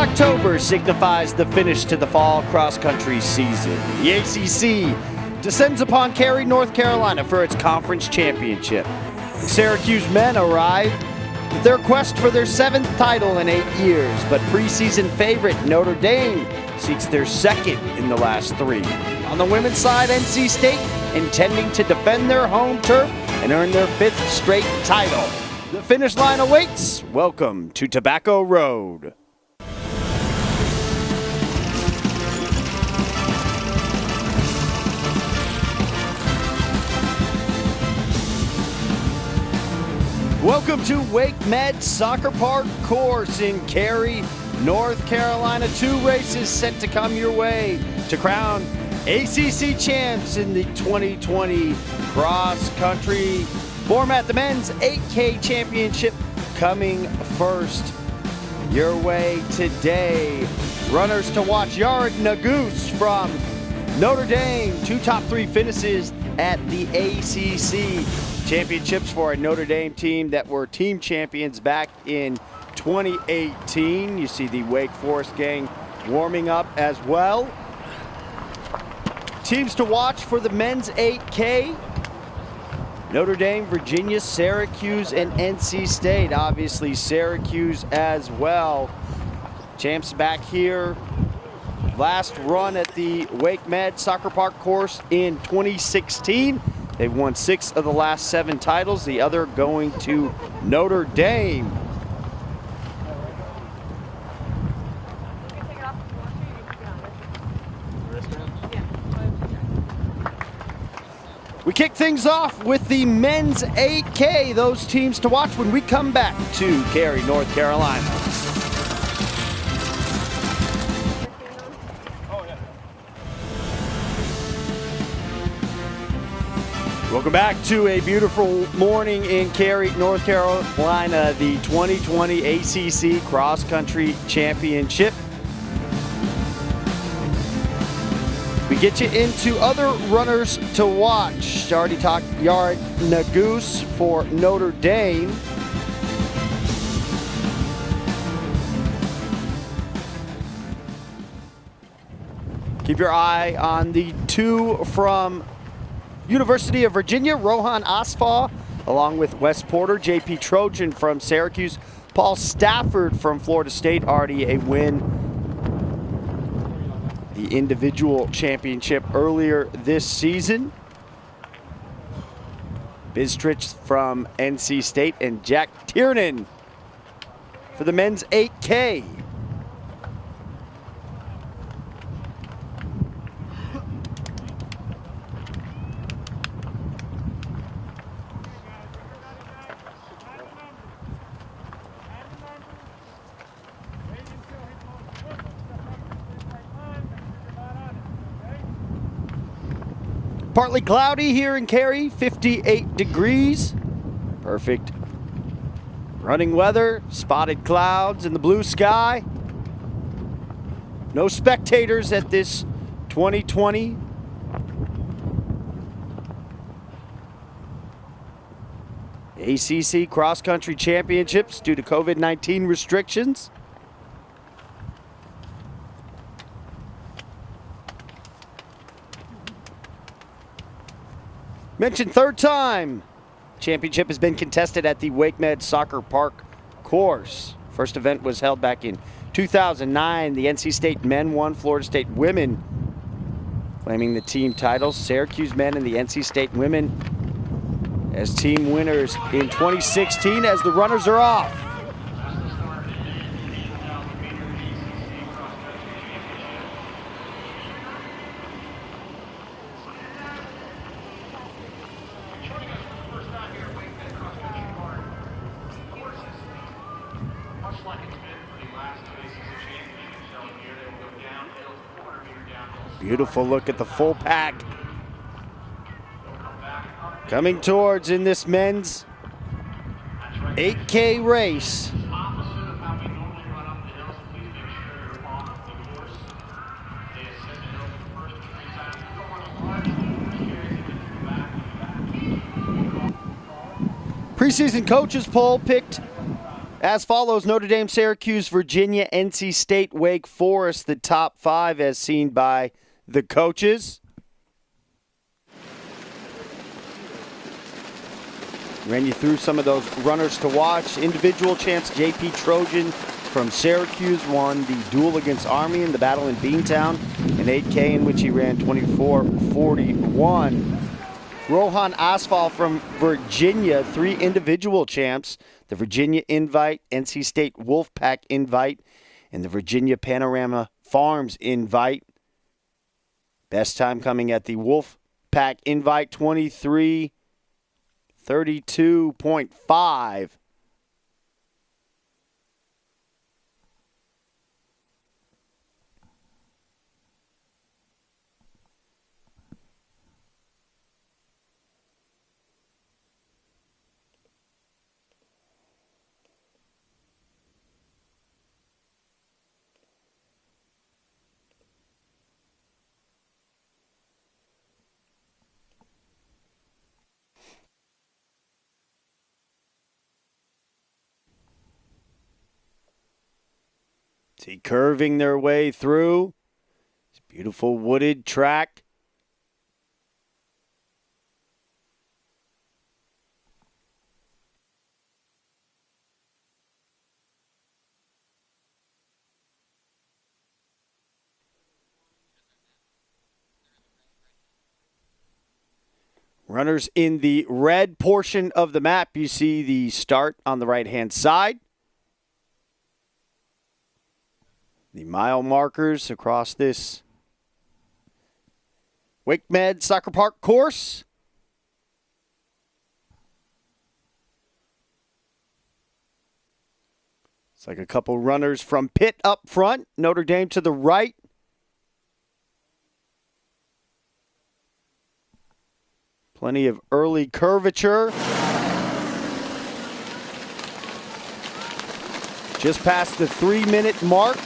October signifies the finish to the fall cross-country season. The ACC descends upon Cary, North Carolina for its conference championship. The Syracuse men arrive with their quest for their 7th title in 8 years, but preseason favorite Notre Dame seeks their 2nd in the last 3. On the women's side, NC State intending to defend their home turf and earn their 5th straight title. The finish line awaits. Welcome to Tobacco Road. Welcome to WakeMed Soccer Park Course in Cary, North Carolina. 2 races set to come your way to crown ACC champs in the 2020 cross-country format. The men's 8K championship coming first your way today. Runners to watch: Yard Nagoose from Notre Dame. 2 top 3 finishes at the ACC championships for a Notre Dame team that were team champions back in 2018. You see the Wake Forest gang warming up as well. Teams to watch for the men's 8K: Notre Dame, Virginia, Syracuse, and NC State. Obviously Syracuse as well. Champs back here. Last run at the WakeMed Soccer Park course in 2016. They've won 6 of the last 7 titles, the other going to Notre Dame. We kick things off with the men's 8K. Those teams to watch when we come back to Cary, North Carolina. Welcome back to a beautiful morning in Cary, North Carolina, the 2020 ACC Cross Country Championship. We get you into other runners to watch. Already talked Yard Nagoose for Notre Dame. Keep your eye on the 2 from University of Virginia, Rohan Asfaw, along with Wes Porter, JP Trojan from Syracuse, Paul Stafford from Florida State, already a win. The individual championship earlier this season. Bistrich from NC State, and Jack Tiernan for the men's 8K. Partly cloudy here in Cary, 58 degrees. Perfect running weather, spotted clouds in the blue sky. No spectators at this 2020 ACC Cross Country Championships due to COVID-19 restrictions. Mentioned 3rd time championship has been contested at the WakeMed Soccer Park course. First event was held back in 2009. The NC State men won, Florida State women claiming the team titles. Syracuse men and the NC State women as team winners in 2016 as the runners are off. Beautiful look at the full pack coming towards in this men's 8K race. Preseason coaches poll picked As follows: Notre Dame, Syracuse, Virginia, NC State, Wake Forest, the top 5 as seen by the coaches. Ran you through some of those runners to watch. Individual champs, J.P. Trojan from Syracuse won the duel against Army in the battle in Beantown, an 8K in which he ran 24:41. Rohan Asphal from Virginia, 3 individual champs, the Virginia Invite, NC State Wolfpack Invite, and the Virginia Panorama Farms Invite. Best time coming at the Wolfpack Invite, 23:32.5. See, curving their way through this beautiful wooded track. Runners in the red portion of the map, you see the start on the right-hand side. The mile markers across this WakeMed Soccer Park course. It's like a couple runners from Pitt up front, Notre Dame to the right. Plenty of early curvature. Just past the 3-minute mark.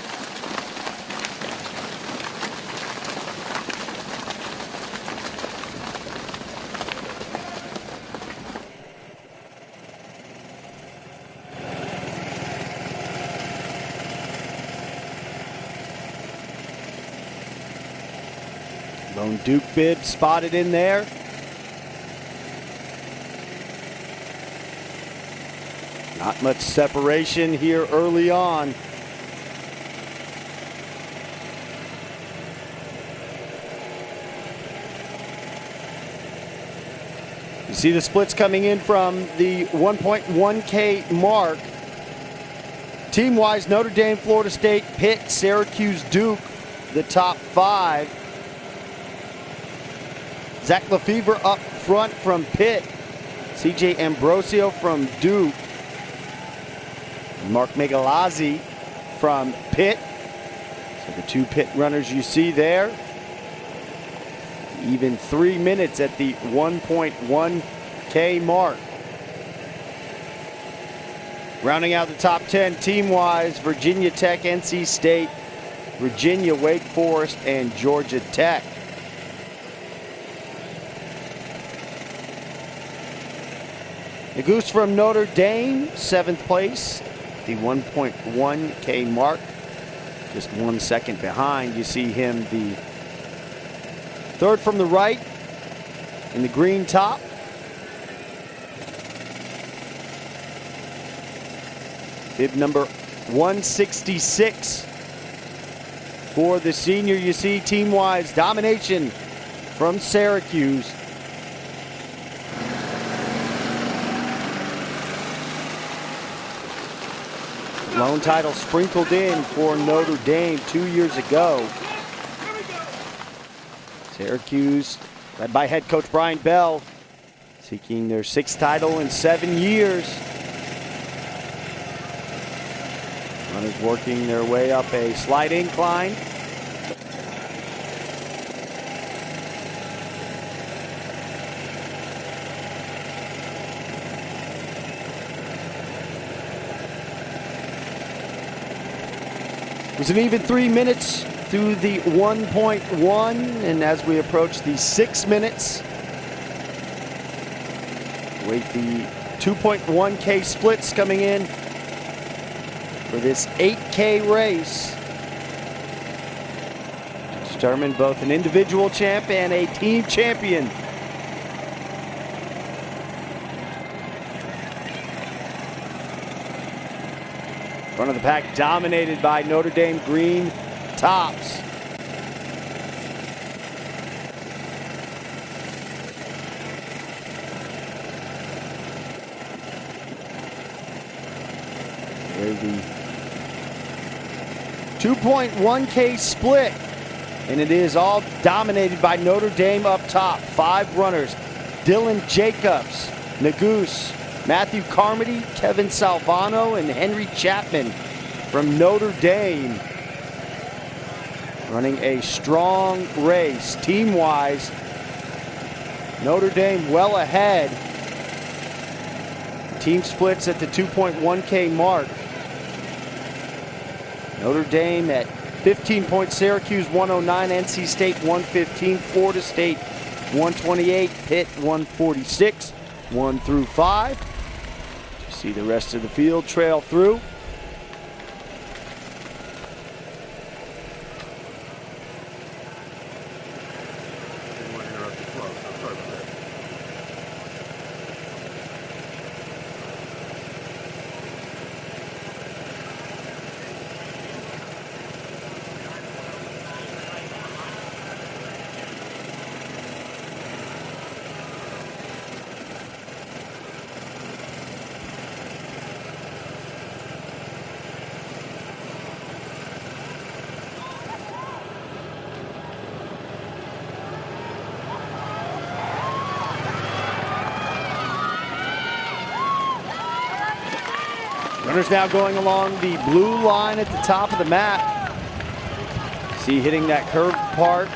Lone Duke bib spotted in there. Not much separation here early on. You see the splits coming in from the 1.1K mark. Team-wise, Notre Dame, Florida State, Pitt, Syracuse, Duke, the top 5. Zach Lefevre up front from Pitt. CJ Ambrosio from Duke. Mark Megalazzi from Pitt. So the 2 Pitt runners you see there. Even 3 minutes at the 1.1K mark. Rounding out the top 10 team-wise, Virginia Tech, NC State, Virginia, Wake Forest, and Georgia Tech. The Goose from Notre Dame, 7th place, the 1.1K mark. Just 1 second behind. You see him the 3rd from the right in the green top. Bib number 166 for the senior. You see team-wise domination from Syracuse. Lone title sprinkled in for Notre Dame 2 years ago. Syracuse, led by head coach Brian Bell, seeking their 6th title in 7 years. Runners working their way up a slight incline. It was an even 3 minutes through the 1.1, and as we approach the 6 minutes, with the 2.1K splits coming in, for this 8K race to determine both an individual champ and a team champion. Front of the pack dominated by Notre Dame green tops. There's the 2.1K split, and it is all dominated by Notre Dame up top. 5 runners: Dylan Jacobs, Nagoose, Matthew Carmody, Kevin Salvano, and Henry Chapman from Notre Dame. Running a strong race team-wise. Notre Dame well ahead. Team splits at the 2.1K mark. Notre Dame at 15 points, Syracuse 109, NC State 115, Florida State 128, Pitt 146, 1 through 5. You see the rest of the field trail through. Runners now going along the blue line at the top of the map. See, hitting that curved part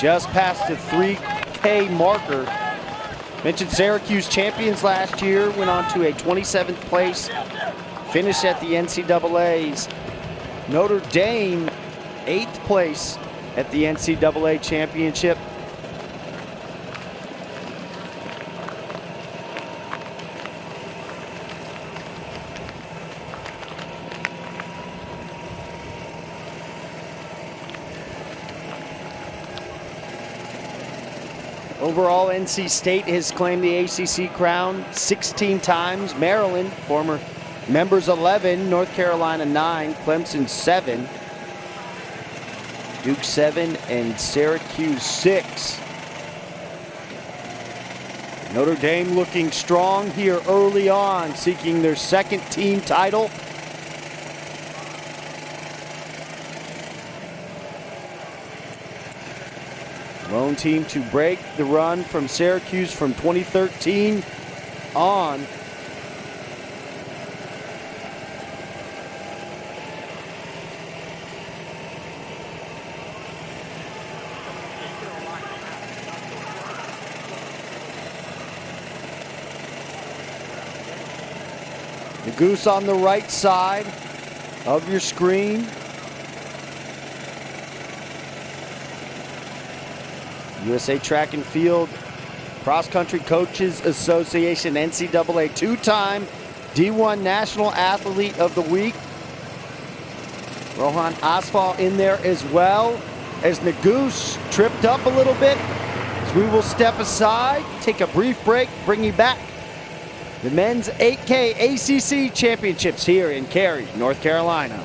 just past the 3K marker. Mentioned Syracuse champions last year, went on to a 27th place finish at the NCAA's. Notre Dame 8th place at the NCAA championship. Overall, NC State has claimed the ACC crown 16 times. Maryland, former members 11, North Carolina 9, Clemson 7, Duke 7, and Syracuse 6. Notre Dame looking strong here early on, seeking their 2nd team title. Lone team to break the run from Syracuse from 2013 on. The goose on the right side of your screen. USA Track and Field Cross Country Coaches Association NCAA 2-time D1 National Athlete of the Week. Rohan Asfal in there as well, as Nagoose tripped up a little bit. So we will step aside, take a brief break, bring you back the men's 8K ACC championships here in Cary, North Carolina.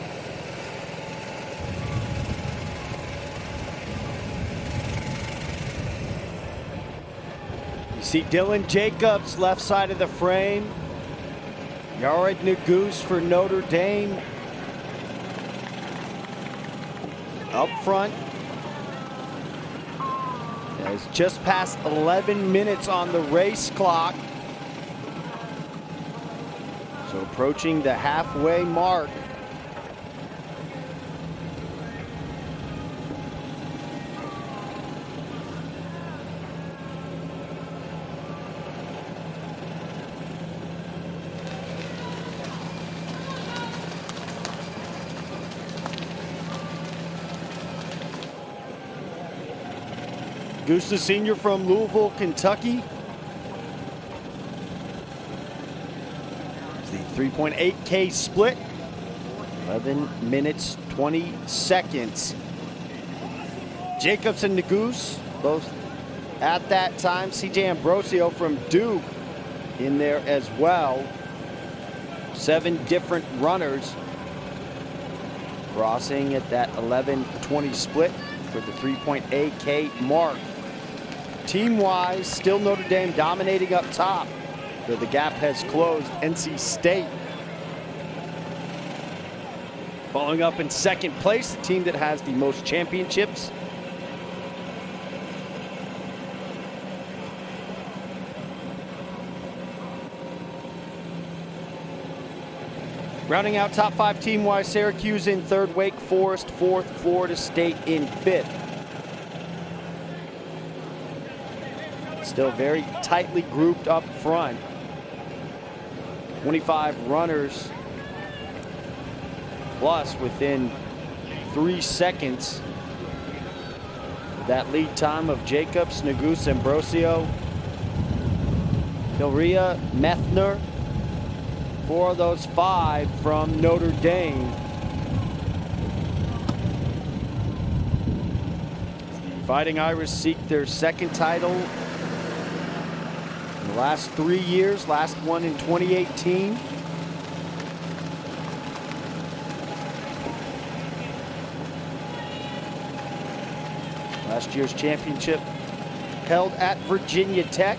See Dylan Jacobs, left side of the frame. Yared Nagoose for Notre Dame. Up front. It's just past 11 minutes on the race clock. So approaching the halfway mark. Goose, the senior from Louisville, Kentucky. He's the 3.8K split, 11 minutes, 20 seconds. Jacobs and Naguse, both at that time. CJ Ambrosio from Duke in there as well. 7 different runners crossing at that 11:20 split for the 3.8K mark. Team-wise, still Notre Dame dominating up top, though the gap has closed. NC State following up in second place, the team that has the most championships. Rounding out top 5 team-wise, Syracuse in 3rd, Wake Forest 4th, Florida State in 5th. Still very tightly grouped up front. 25 runners plus within 3 seconds. That lead time of Jacobs, Naguse, Ambrosio, Hilria, Methner. 4 of those 5 from Notre Dame. Fighting Irish seek their 2nd title in the last 3 years, last one in 2018. Last year's championship held at Virginia Tech.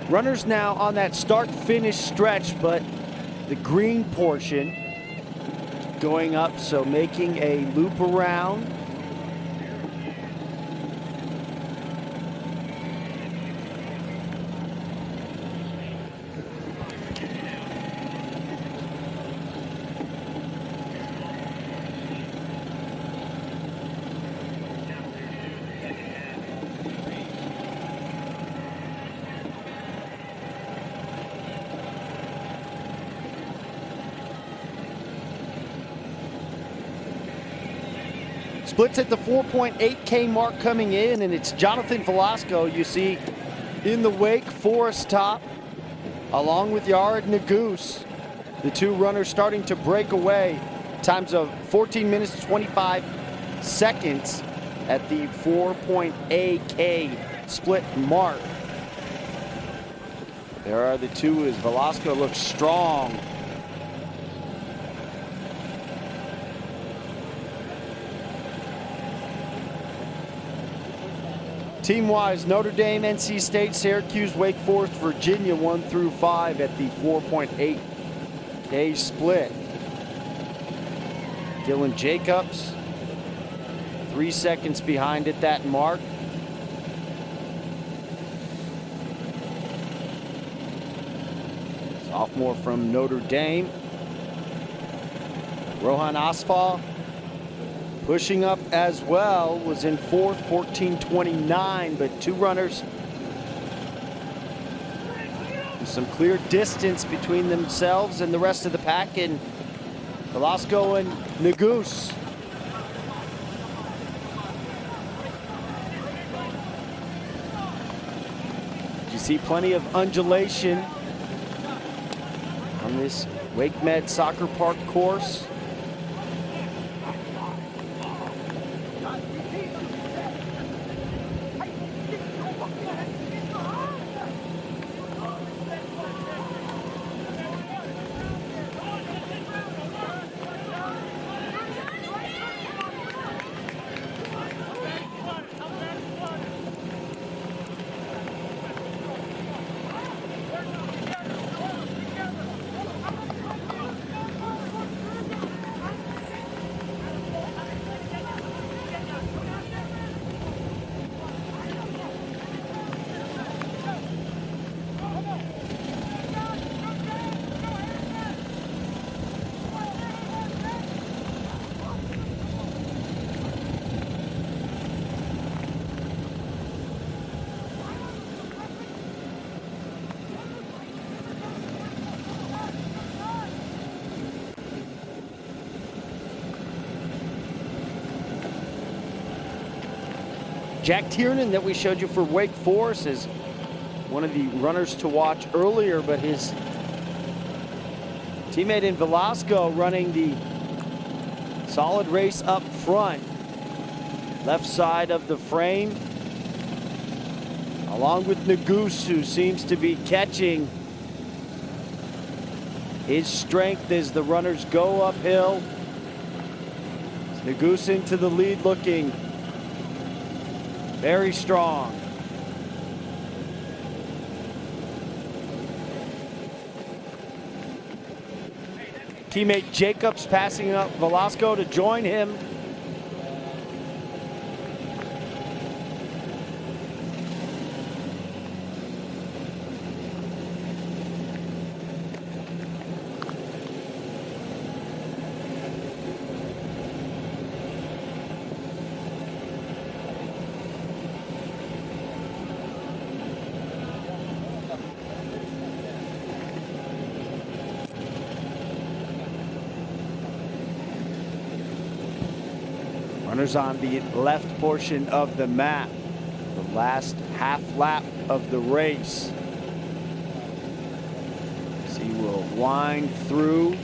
Runners now on that start-finish stretch, but the green portion going up, so making a loop around. Splits at the 4.8K mark coming in, and it's Jonathan Velasco you see in the Wake Forest top, along with Yared Naguse. The 2 runners starting to break away. Times of 14 minutes 25 seconds at the 4.8K split mark. There are the 2 as Velasco looks strong. Team-wise, Notre Dame, NC State, Syracuse, Wake Forest, Virginia 1 through 5 at the 4.8K split. Dylan Jacobs, 3 seconds behind at that mark. Sophomore from Notre Dame. Rohan Asfal pushing up as well, was in 4th, 14:29, but 2 runners with some clear distance between themselves and the rest of the pack, and Velasco and Naguse. You see plenty of undulation on this WakeMed Soccer Park course. Jack Tiernan that we showed you for Wake Forest is one of the runners to watch earlier, but his teammate in Velasco running the solid race up front. Left side of the frame, along with Nagus, who seems to be catching his strength as the runners go uphill. Nagus into the lead, looking very strong. Teammate Jacobs passing up Velasco to join him. Runners on the left portion of the map. The last half lap of the race. So you will wind through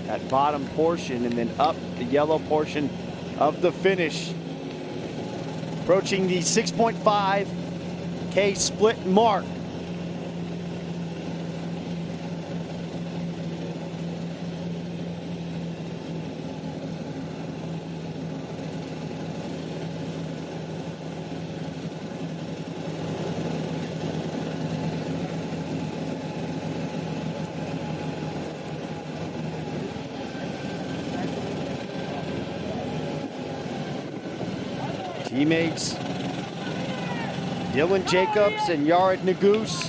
that bottom portion and then up the yellow portion of the finish. Approaching the 6.5K split mark. Teammates Dylan Jacobs and Yared Nagus.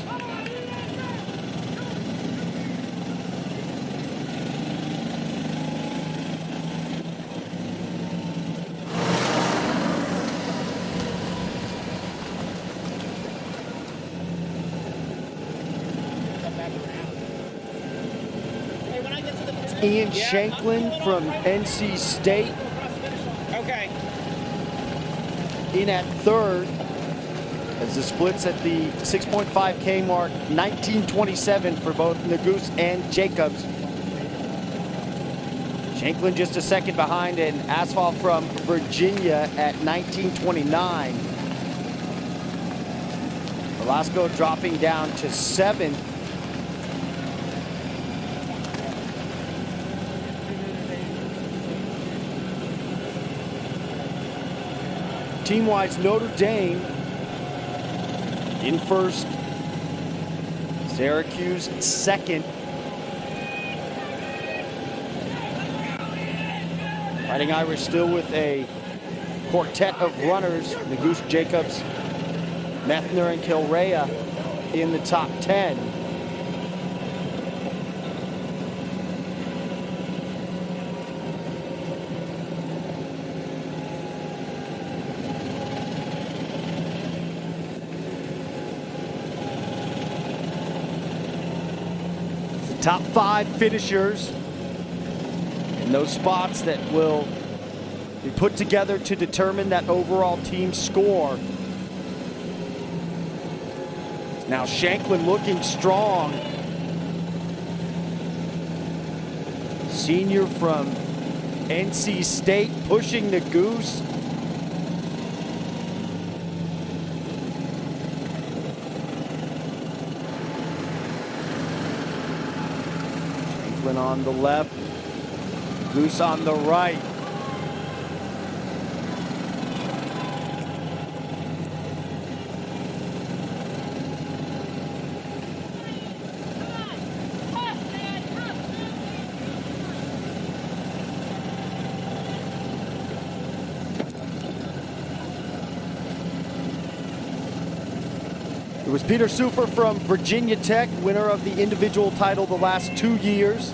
Ian Shanklin from NC State. Okay. In at third as the splits at the 6.5K mark, 19:27 for both Nagus and Jacobs. Shanklin just a second behind, and Asphalt from Virginia at 19:29. Velasco dropping down to 7th. Team-wise, Notre Dame in first, Syracuse second. Fighting Irish still with a quartet of runners, Nagus, Jacobs, Methner, and Kilrea in the top 10. Top 5 finishers in those spots that will be put together to determine that overall team score. Now Shanklin looking strong. Senior from NC State pushing Nagus. On the left, Goose on the right. It was Peter Sufer from Virginia Tech, winner of the individual title the last 2 years.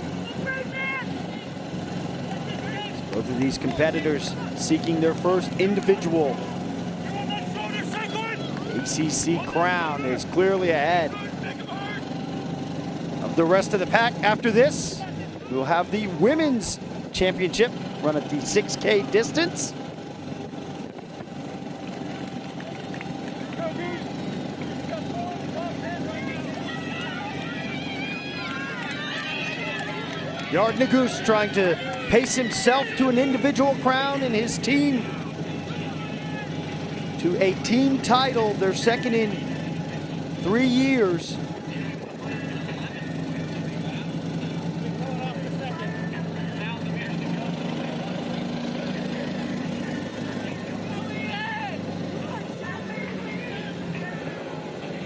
Both of these competitors seeking their first individual ACC crown is clearly ahead of the rest of the pack. After this, we'll have the women's championship run at the 6K distance. Yard Nagus trying to pace himself to an individual crown and his team to a team title, their second in 3 years.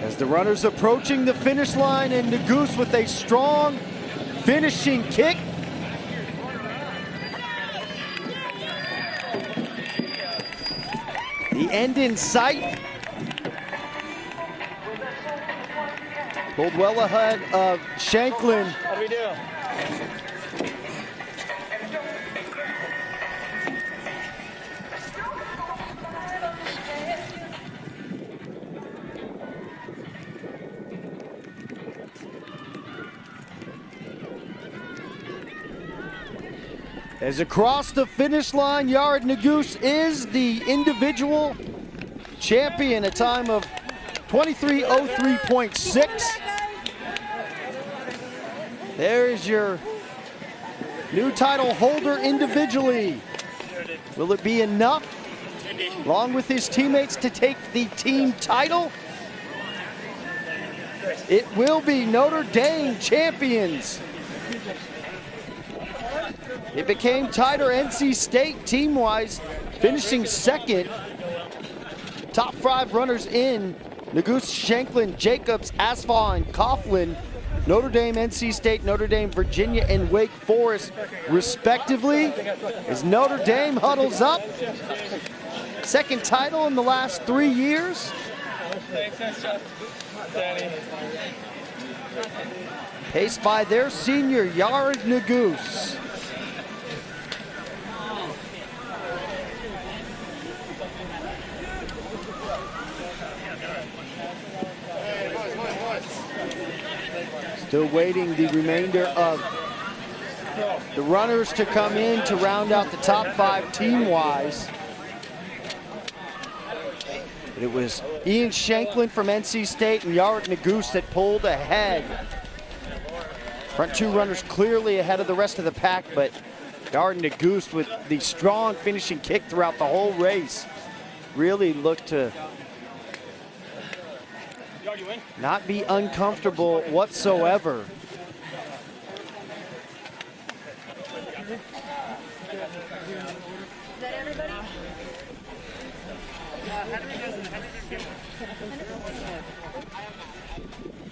As the runners approaching the finish line, and Nagus with a strong finishing kick. The end in sight. Pulled well ahead of Shanklin. How do we do? As across the finish line, Yard Nagus is the individual champion, a time of 23:03.6. There's your new title holder individually. Will it be enough, along with his teammates, to take the team title? It will be. Notre Dame champions. It became tighter. NC State team-wise, finishing second. Top 5 runners in: Nagus, Shanklin, Jacobs, Asfaw, and Coughlin. Notre Dame, NC State, Notre Dame, Virginia, and Wake Forest, respectively, as Notre Dame huddles up. Second title in the last 3 years. Paced by their senior, Yard Nagus. Still waiting the remainder of the runners to come in to round out the top 5 team-wise. It was Ian Shanklin from NC State and Yard Nagus that pulled ahead. Front 2 runners clearly ahead of the rest of the pack, but Yard Nagus with the strong finishing kick throughout the whole race really looked to not be uncomfortable whatsoever. Is that everybody?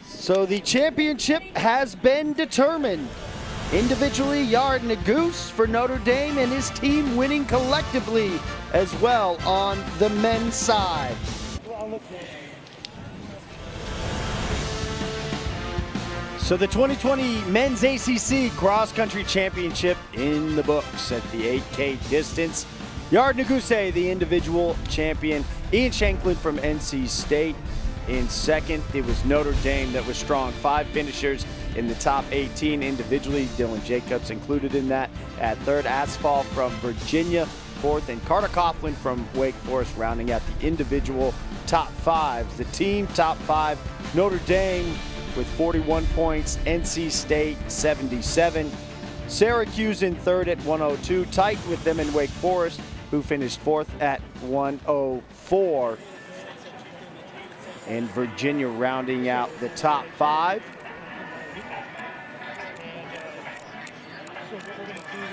So the championship has been determined. Individually, Yard Nagus for Notre Dame and his team winning collectively as well on the men's side. So the 2020 Men's ACC Cross Country Championship in the books at the 8K distance. Yard Nagus, the individual champion. Ian Shanklin from NC State in second. It was Notre Dame that was strong. 5 finishers in the top 18 individually. Dylan Jacobs included in that. At third, Asfaw from Virginia. Fourth, and Carter Coughlin from Wake Forest rounding out the individual top 5s. The team top 5, Notre Dame with 41 points, NC State 77. Syracuse in third at 102, tight with them in Wake Forest, who finished 4th at 104. And Virginia rounding out the top 5.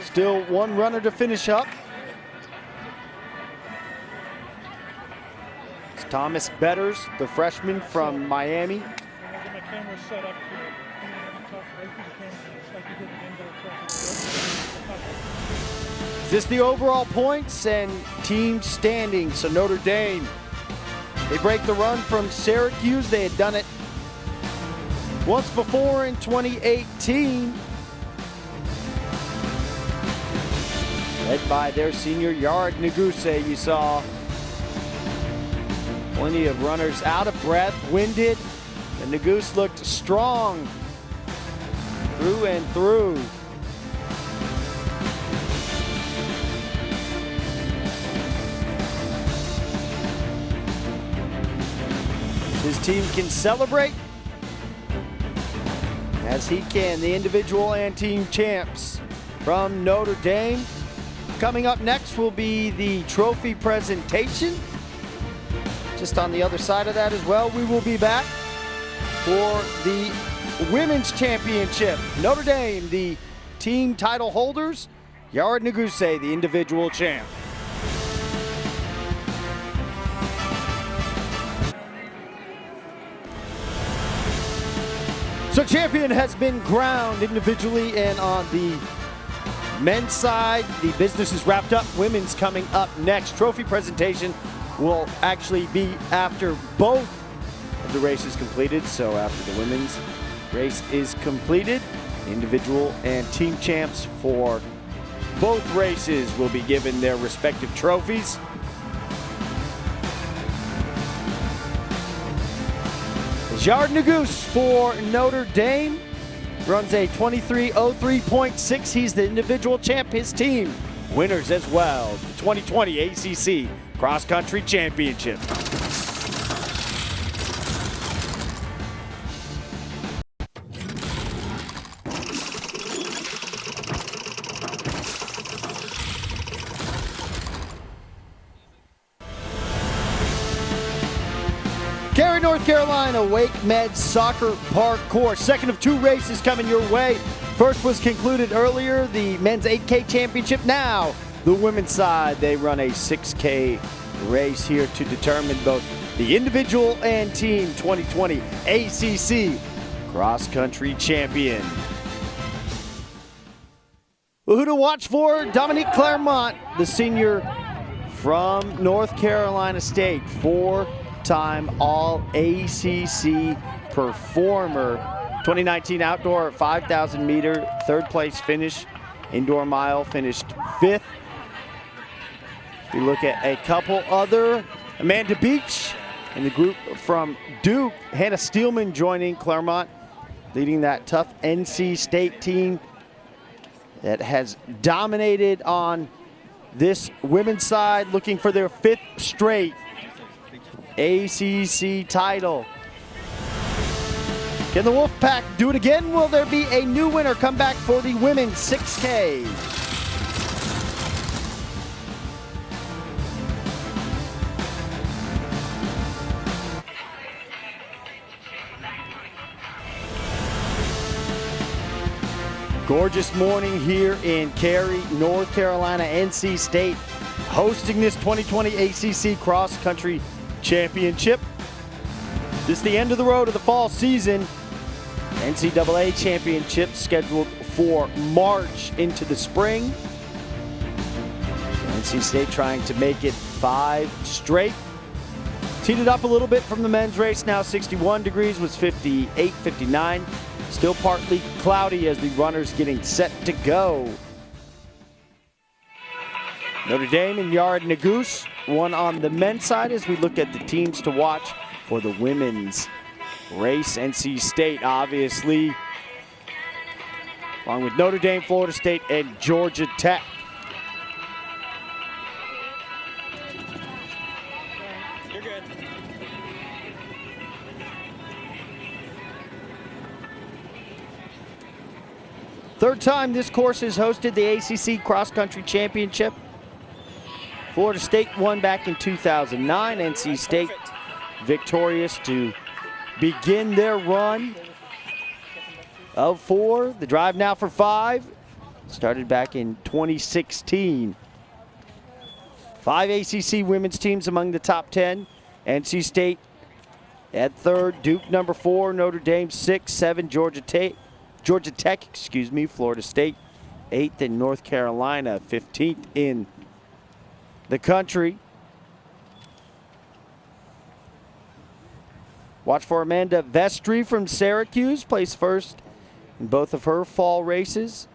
Still 1 runner to finish up. It's Thomas Betters, the freshman from Miami. Is this the overall points and team standing? So Notre Dame, they break the run from Syracuse. They had done it once before in 2018. Led by their senior, Yard Nagus. You saw plenty of runners out of breath, winded. And Nagus looked strong through and through. His team can celebrate as he can. The individual and team champs from Notre Dame. Coming up next will be the trophy presentation. Just on the other side of that as well, we will be back for the women's championship. Notre Dame, the team title holders. Yared Nuguse, the individual champ. So champion has been crowned individually, and on the men's side, the business is wrapped up. Women's coming up next. Trophy presentation will actually be after both of the races completed. So after the women's race is completed, individual and team champs for both races will be given their respective trophies. Yared Nuguse for Notre Dame runs a 23:03.6. He's the individual champ. His team winners as well. The 2020 ACC Cross Country Championship. Cary, North Carolina, WakeMed Soccer Park course. Second of two races coming your way. First was concluded earlier, the men's 8K championship. Now, the women's side, they run a 6K race here to determine both the individual and team 2020 ACC Cross Country Champion. Well, who to watch for? Dominique Clermont, the senior from North Carolina State, four-time All-ACC performer. 2019 outdoor 5,000 meter, third place finish. Indoor mile finished fifth. We look at a couple other. Amanda Beach in the group from Duke. Hannah Steelman joining Clermont, leading that tough NC State team that has dominated on this women's side, looking for their fifth straight ACC title. Can the Wolfpack do it again? Will there be a new winner come back for the women's 6K? Gorgeous morning here in Cary, North Carolina. NC State hosting this 2020 ACC Cross Country Championship. This is the end of the road of the fall season. NCAA Championship scheduled for March into the spring. NC State trying to make it 5 straight. Heated up a little bit from the men's race, now 61 degrees, was 58, 59. Still partly cloudy as the runners getting set to go. Notre Dame and Yared Nuguse, one on the men's side as we look at the teams to watch for the women's race. NC State, obviously, along with Notre Dame, Florida State, and Georgia Tech. You're good. Third time this course has hosted the ACC Cross Country Championship. Florida State won back in 2009. NC State victorious to begin their run of 4. The drive now for 5. Started back in 2016. 5 ACC women's teams among the top 10. NC State at 3rd, Duke number 4, Notre Dame 6, 7, Georgia Tech, Florida State 8th, and North Carolina 15th in the country. Watch for Amanda Vestry from Syracuse, placed first in both of her fall races.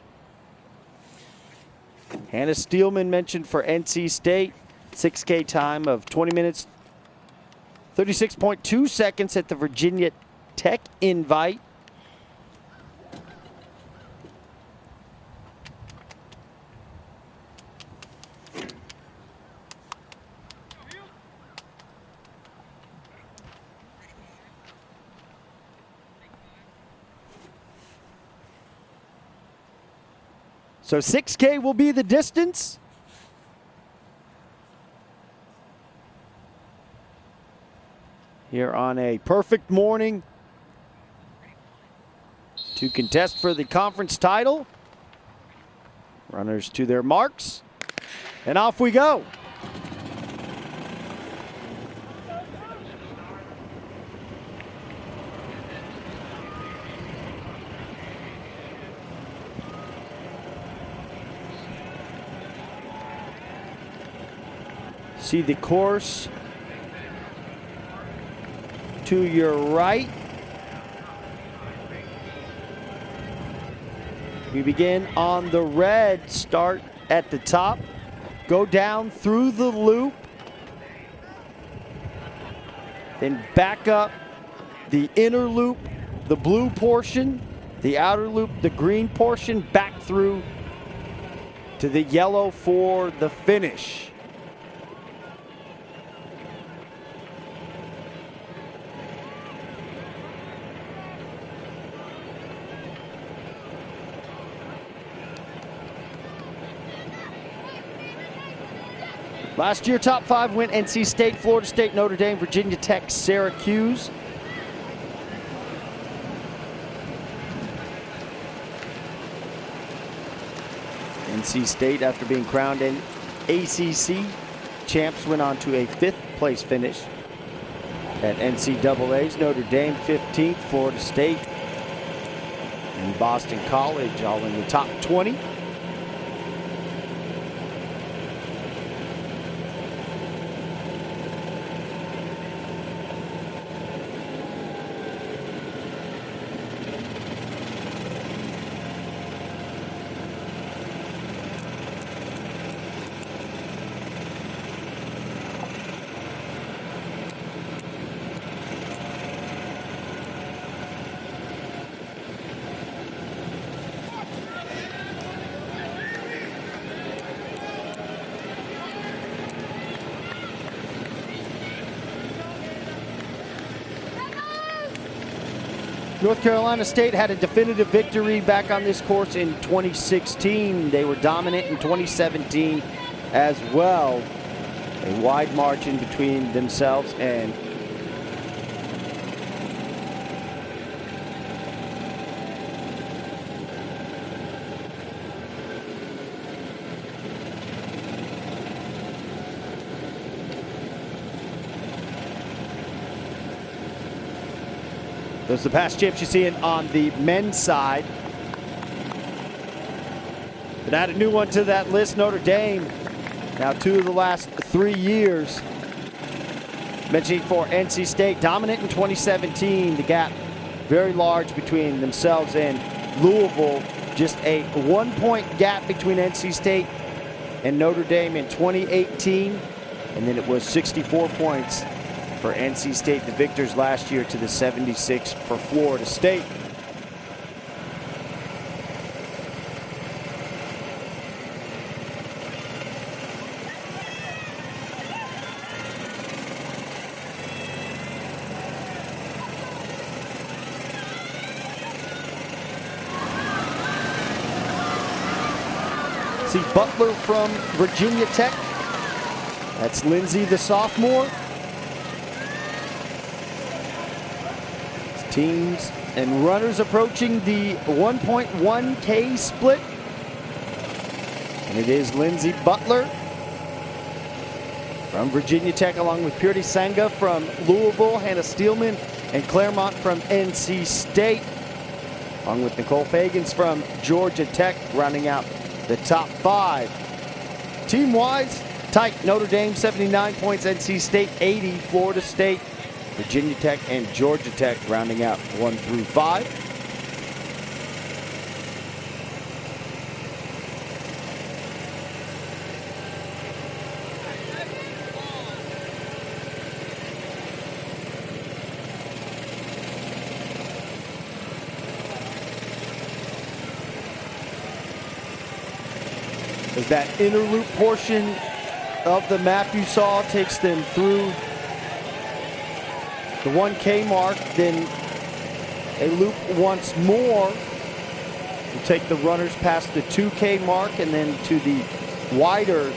Hannah Steelman mentioned for NC State, 6K time of 20 minutes, 36.2 seconds at the Virginia Tech invite. So 6K will be the distance. Here on a perfect morning to contest for the conference title. Runners to their marks, and off we go. See the course to your right. We begin on the red, start at the top, go down through the loop, then back up the inner loop, the blue portion, the outer loop, the green portion, back through to the yellow for the finish. Last year, top 5 went NC State, Florida State, Notre Dame, Virginia Tech, Syracuse. NC State, after being crowned an ACC champs, went on to a 5th place finish at NCAA's. Notre Dame 15th, Florida State and Boston College all in the top 20. North Carolina State had a definitive victory back on this course in 2016. They were dominant in 2017 as well. A wide margin between themselves and those are the past champs you see on the men's side. But add a new one to that list, Notre Dame. Now 2 of the last 3 years. Mentioning for NC State, dominant in 2017. The gap very large between themselves and Louisville. Just a 1-point gap between NC State and Notre Dame in 2018. And then it was 64 points for NC State, the victors last year, to the 76 for Florida State. See Butler from Virginia Tech. That's Lindsay, the sophomore. Teams and runners approaching the 1.1K split. And it is Lindsay Butler from Virginia Tech, along with Purity Sangha from Louisville, Hannah Steelman and Claremont from NC State, along with Nicole Fagans from Georgia Tech, rounding out the top 5. Team-wise, tight. Notre Dame 79 points, NC State 80, Florida State, Virginia Tech and Georgia Tech rounding out 1 through 5. As that inner loop portion of the map you saw takes them through the 1K mark, then a loop once more We'll take the runners past the 2K mark and then to the wider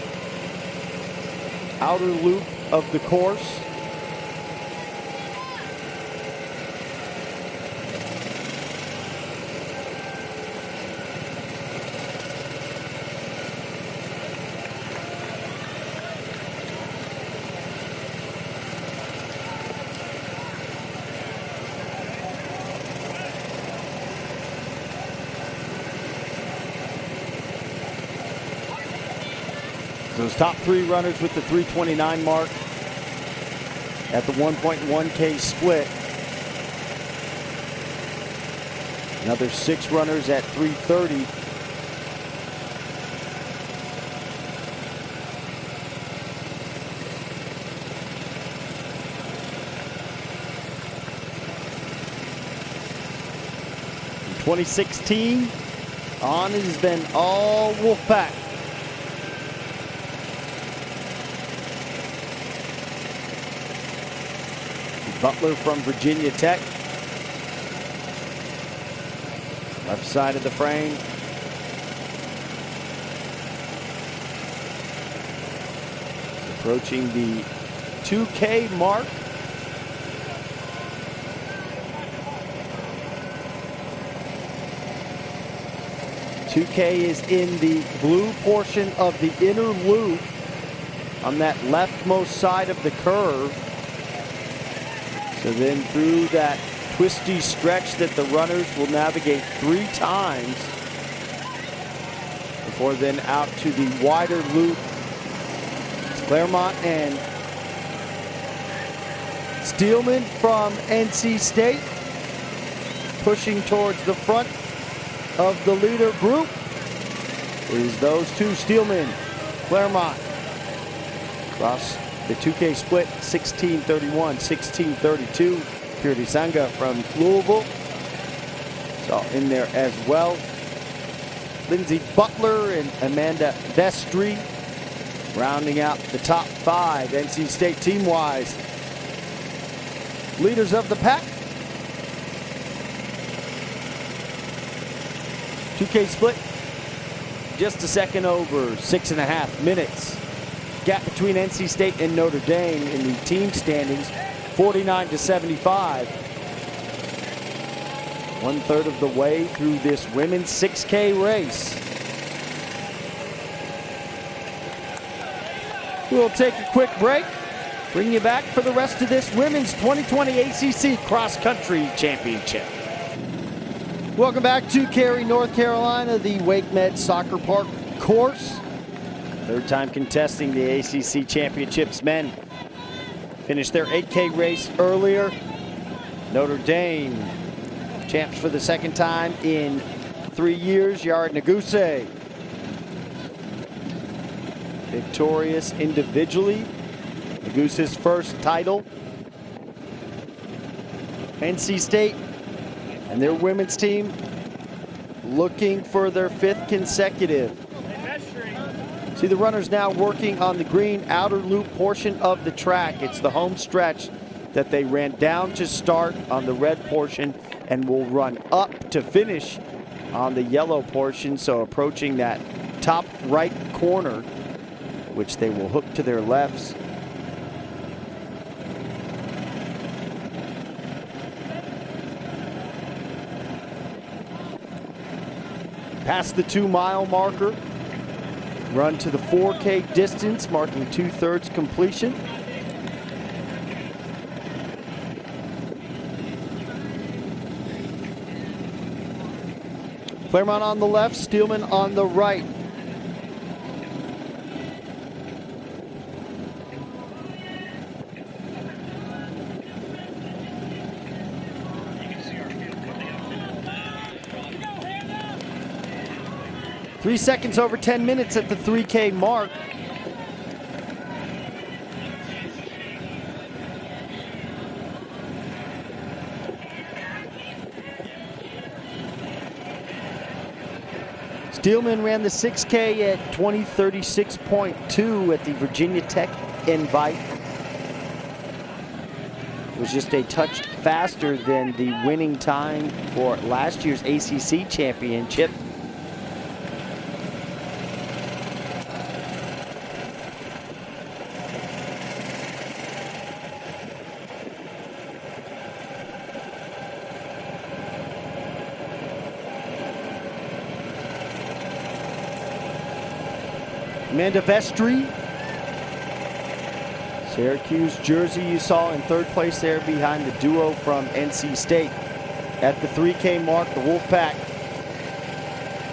outer loop of the course. Those top three runners with the 3:29 mark at the 1.1K split. Another 6 runners at 3:30. In 2016, on it has been all Wolfpack. Butler from Virginia Tech. Left side of the frame. Approaching the 2K mark. .2K is in the blue portion of the inner loop on that leftmost side of the curve. So then through that twisty stretch that the runners will navigate 3 times before then out to the wider loop. It's Claremont and Steelman from NC State pushing towards the front of the leader group. It is those two, Steelman, Claremont, across the 2K split, 16:31, 16:32. Purity Sangha from Louisville is all in there as well. Lindsey Butler and Amanda Vestry rounding out the top 5 NC State team-wise. Leaders of the pack. 2K split, just a second over 6.5 minutes. Gap between NC State and Notre Dame in the team standings, 49-75. 1/3 of the way through this women's 6K race. We'll take a quick break, bring you back for the rest of this women's 2020 ACC Cross Country Championship. Welcome back to Cary, North Carolina, the WakeMed Soccer Park course. 3rd time contesting the ACC Championships. Men finished their 8K race earlier. Notre Dame, champs for the 2nd time in 3 years. Yared Nuguse, victorious individually. Nuguse's first title. NC State and their women's team looking for their 5th consecutive. See the runners now working on the green outer loop portion of the track. It's the home stretch that they ran down to start on the red portion and will run up to finish on the yellow portion. So approaching that top right corner, which they will hook to their lefts. Past the 2-mile marker. Run to the 4K distance, marking 2/3 completion. Claremont on the left, Steelman on the right. Three seconds over 10 minutes at the 3K mark. Steelman ran the 6K at 20:36.2 at the Virginia Tech invite. was just a touch faster than the winning time for last year's ACC championship. Amanda Vestry, Syracuse jersey you saw in third place there behind the duo from NC State. At the 3K mark, the Wolfpack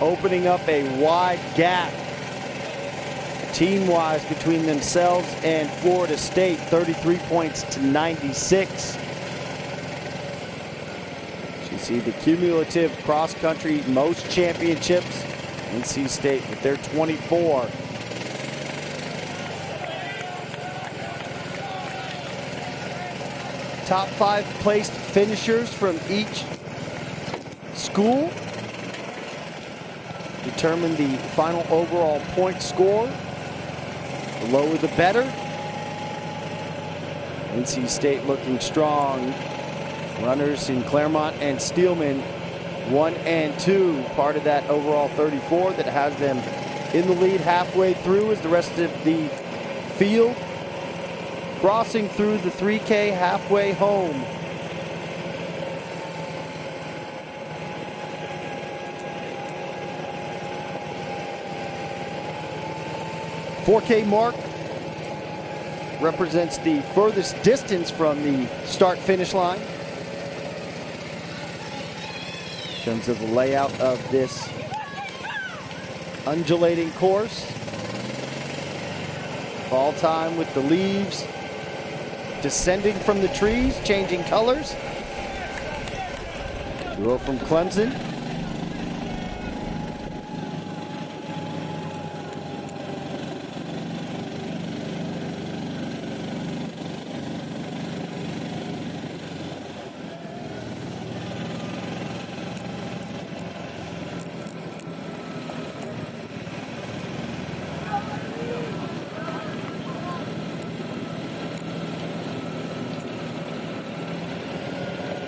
opening up a wide gap team-wise between themselves and Florida State, 33 points to 96. You see the cumulative cross-country most championships, NC State with their 24. Top 5 placed finishers from each school determine the final overall point score. The lower the better. NC State looking strong. Runners in Claremont and Steelman 1 and 2, part of that overall 34 that has them in the lead halfway through as the rest of the field crossing through the 3K halfway home. $4K mark represents the furthest distance from the start-finish line in terms of the layout of this undulating course. Fall time with the leaves descending from the trees, changing colors. Duo from Clemson.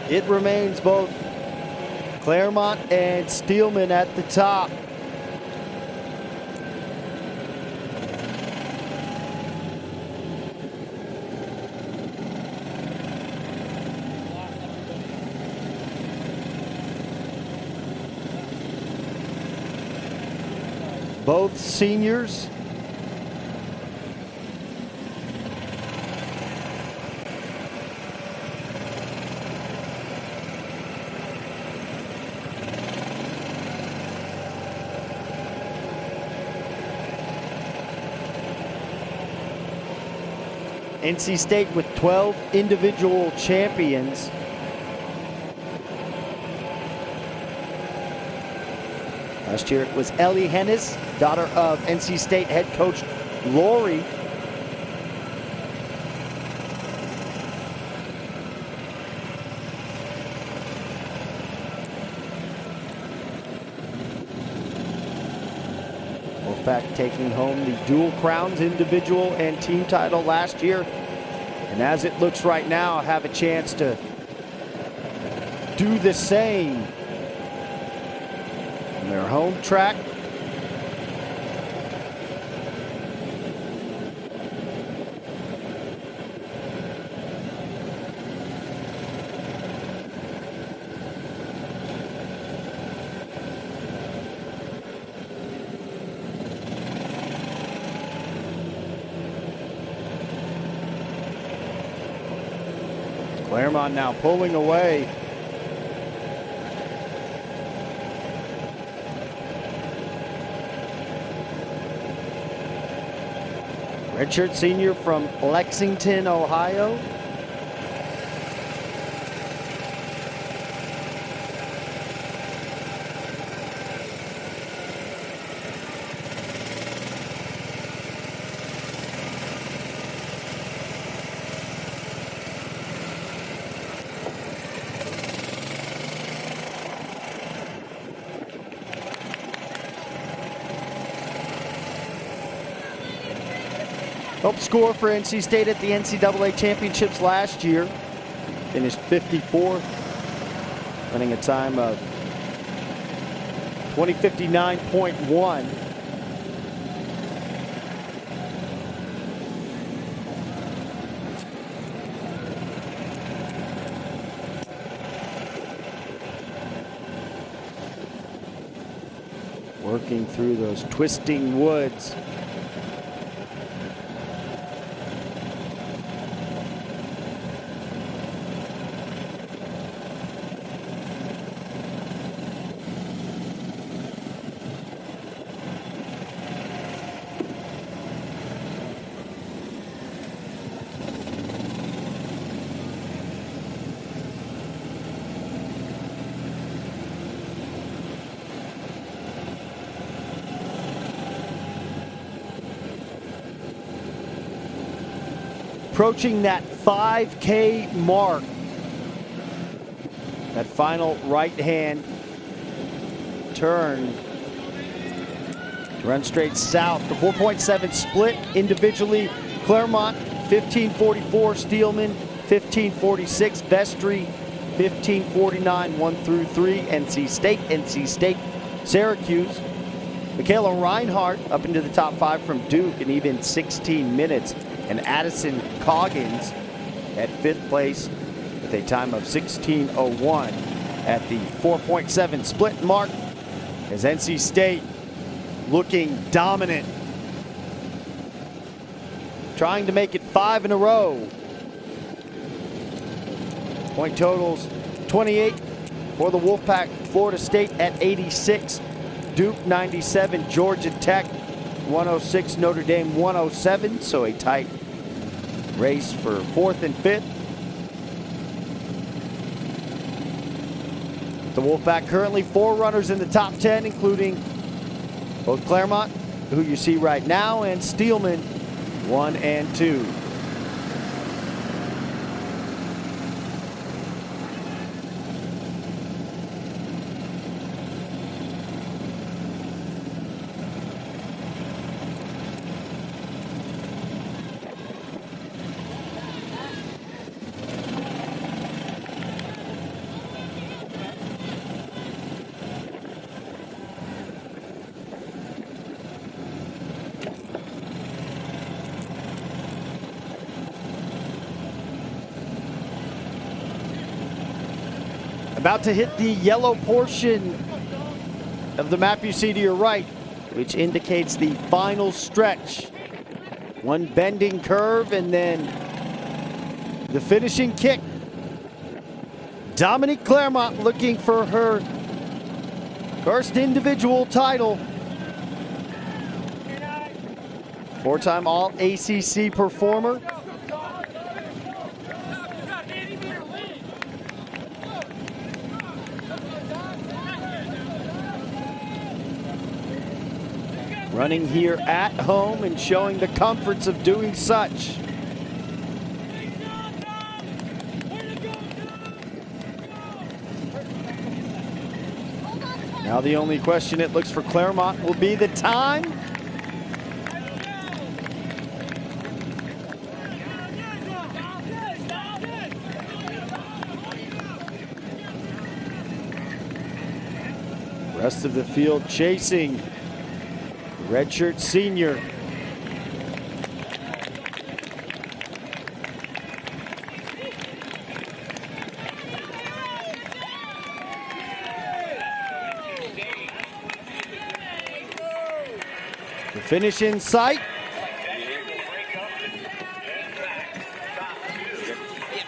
It remains both Claremont and Steelman at the top. Both seniors. NC State with 12 individual champions. Last year it was Ellie Hennis, daughter of NC State head coach Lori. Wolfpack taking home the dual crowns, individual and team title last year. And as it looks right now, have a chance to do the same on their home track. Claremont now pulling away. Redshirt senior from Lexington, Ohio. Helped score for NC State at the NCAA championships last year. finished 54th, running a time of 20:59.1. Working through those twisting woods. Approaching that 5K mark. That final right-hand turn to run straight south. The 4.7 split individually. Claremont 15:44, Steelman 15:46, Vestry 15:49, 1 through 3. NC State, Syracuse. Michaela Reinhardt up into the top 5 from Duke in even 16 minutes. And Addison Coggins at 5th place with a time of 16:01 at the 4.7 split mark, as NC State looking dominant, trying to make it 5 in a row. Point totals 28 for the Wolfpack. Florida State at 86, Duke 97, Georgia Tech 106, Notre Dame 107, so a tight race for 4th and 5th. The Wolfpack currently 4 runners in the top 10, including both Claremont, who you see right now, and Steelman 1 and 2. About to hit the yellow portion of the map you see to your right, which indicates the final stretch. One bending curve and then the finishing kick. Dominique Claremont looking for her first individual title. 4-time All ACC performer. Running here at home and showing the comforts of doing such. Now the only question it looks for Claremont will be the time. Rest of the field chasing. Redshirt senior. The finish in sight.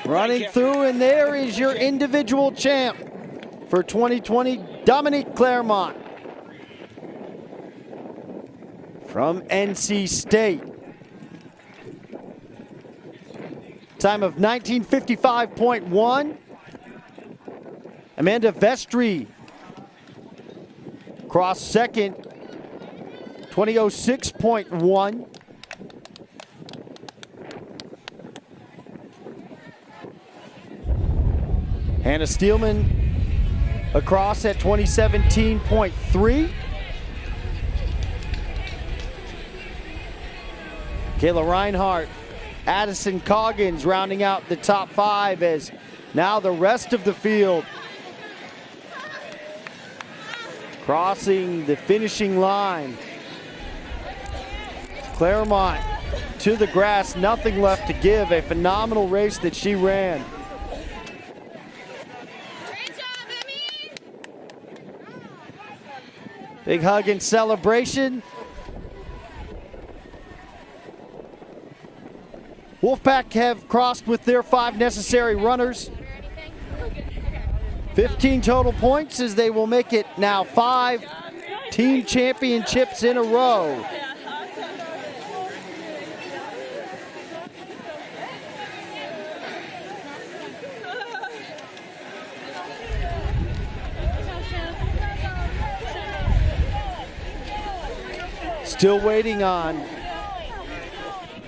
Running through, and there is your individual champ for 2020, Dominique Claremont. From NC State. Time of 19:55.1. Amanda Vestry cross second, 20:06.1. Hannah Steelman across at 2017.3. Kayla Reinhardt, Addison Coggins rounding out the top 5 as Now the rest of the field crossing the finishing line. Claremont to the grass, nothing left to give. A phenomenal race that she ran. Big hug and celebration. Wolfpack have crossed with their 5 necessary runners. 15 total points as they will make it now 5 team championships in a row. Still waiting on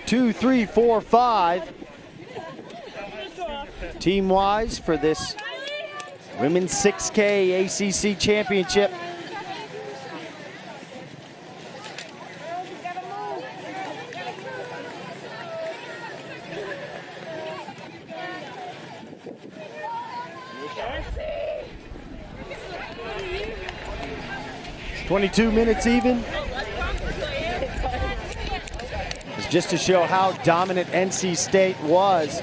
2, 3, 4, 5 team-wise for this Women's 6K ACC Championship. It's 22 minutes even. It's just to show how dominant NC State was.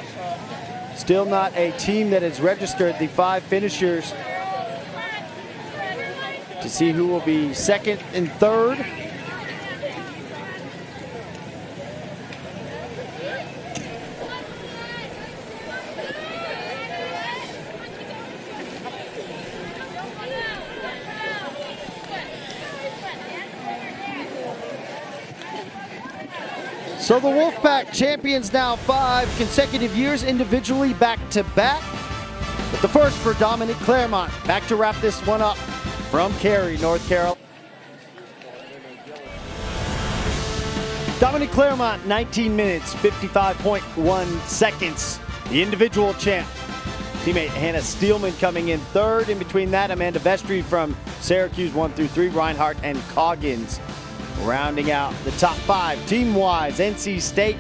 Still not a team that has registered the 5 finishers to see who will be second and third. So the Wolfpack champions now 5 consecutive years individually back-to-back. But the first for Dominique Claremont. Back to wrap this one up from Cary, North Carolina. Dominique Claremont, 19 minutes, 55.1 seconds. The individual champ. Teammate Hannah Steelman coming in third. In between that, Amanda Vestry from Syracuse 1 through 3, Reinhardt and Coggins. Rounding out the top 5 team-wise, NC State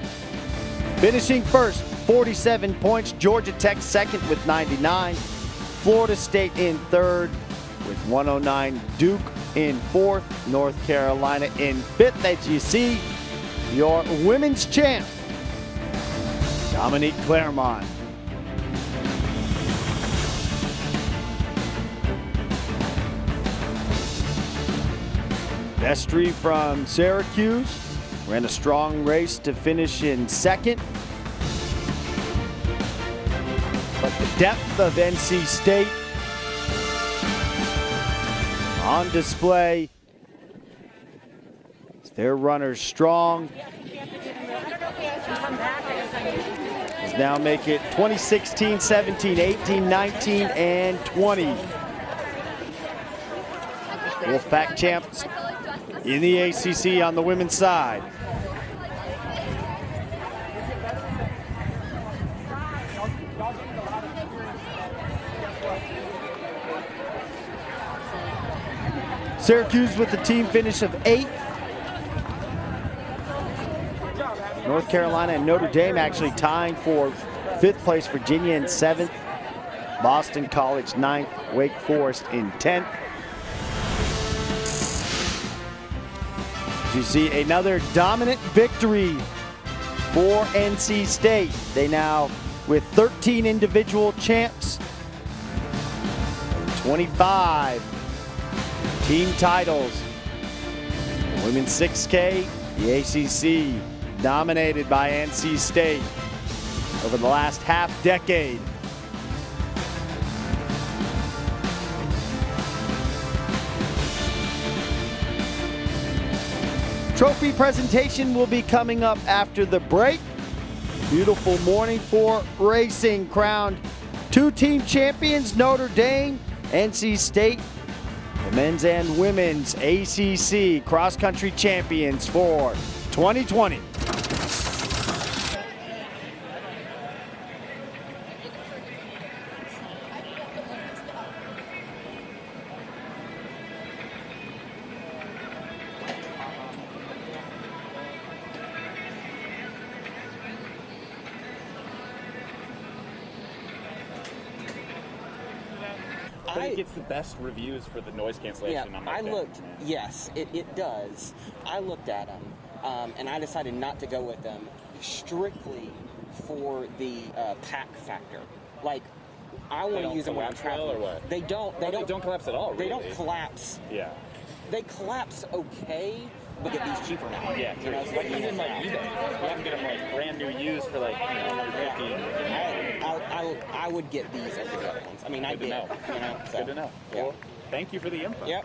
finishing first, 47 points. Georgia Tech second with 99. Florida State in third with 109. Duke in fourth. North Carolina in fifth. As you see, your women's champ, Dominique Claremont. Vestry from Syracuse ran a strong race to finish in second. But the depth of NC State on display. Their runners strong. Let's now make it 2016, 17, 18, 19, and 20. Wolfpack champs in the ACC on the women's side. Syracuse with the team finish of 8th. North Carolina and Notre Dame actually tying for 5th place. Virginia in 7th. Boston College 9th. Wake Forest in 10th. You see another dominant victory for NC State. They now with 13 individual champs, 25 team titles. The women's 6K, the ACC, dominated by NC State over the last half decade. Trophy presentation will be coming up after the break. Beautiful morning for racing. Crowned 2 team champions, Notre Dame, NC State, the men's and women's ACC cross-country champions for 2020. But it gets the best reviews for the noise cancellation. Yeah, on I that looked. thing, Yes, it does. I looked at them, and I decided not to go with them strictly for the pack factor. Like, I want to use them when I'm traveling. Or what? They don't collapse at all. Really. They don't collapse. Yeah. They collapse okay, but get these cheaper now. Yeah, you know, like even like eBay, you can get them like brand new used for like 150. I would get these over the other ones. I mean, I did. Know. You know, so, Good to know. Yeah. Well, thank you for the info. Yep.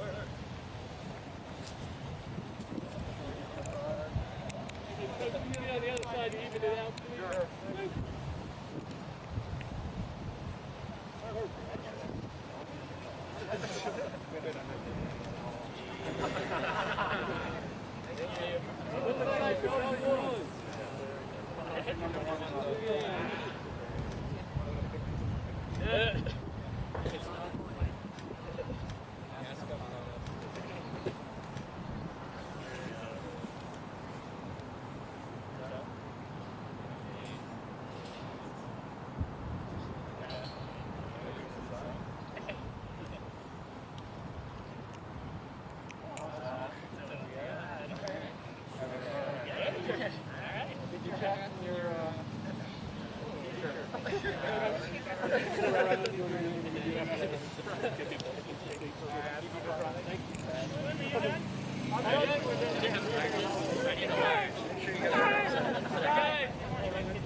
The other side, even it out.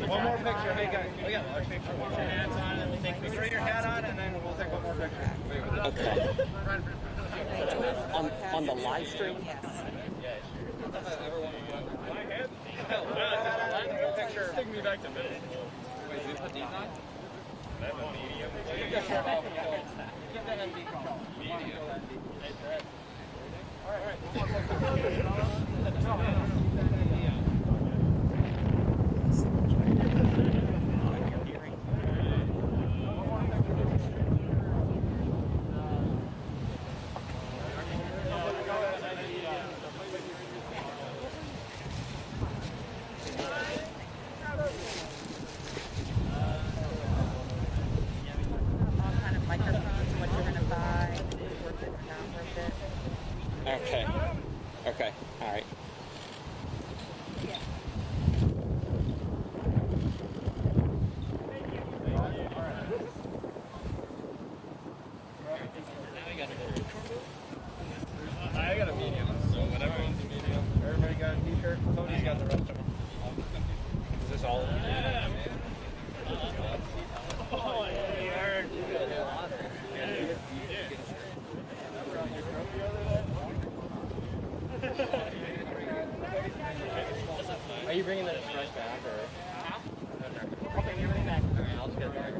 One more picture. Hey guys, we got a picture. Put your hands on and we'll take pictures. Throw your hat on and then we'll take one more picture. Okay. On the live stream? Picture. Take me back to middle school. Wait, you put these on? That one medium. Get that shirt off. Get that NB call. Medium. All right. Okay. Okay. All right. I got a medium, so whatever one's a medium. Everybody got a t-shirt? Cody's got the rest of them. Is this all of them? Yeah, man. Oh, are you bringing that express back, or? Okay, you're bringing it back. Alright, I'll just get it back.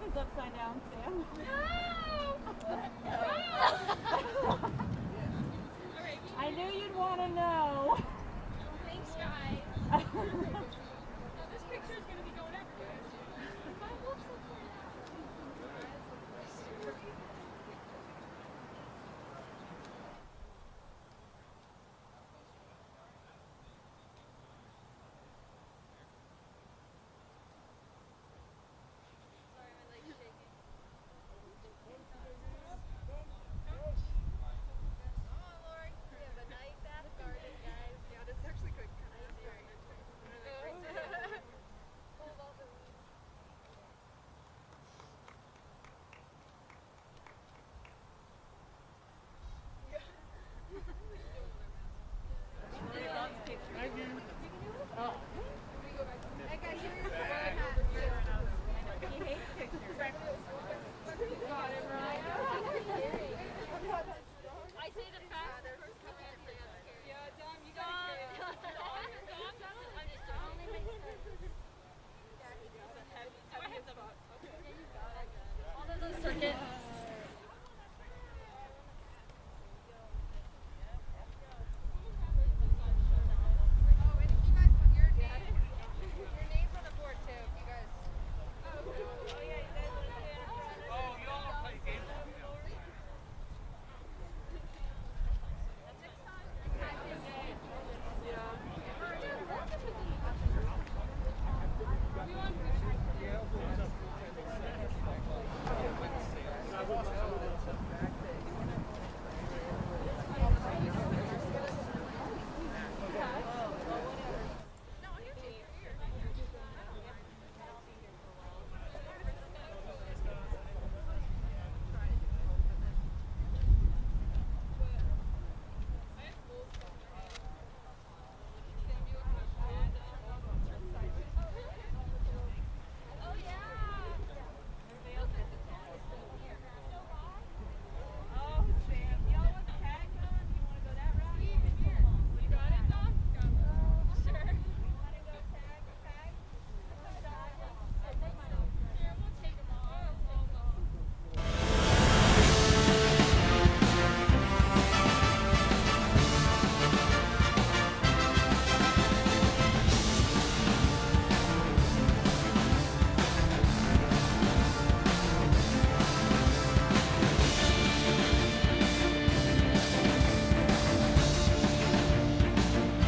is upside down, Sam. I knew you'd want to know. Thanks, guys. This picture is going to be going everywhere. I say the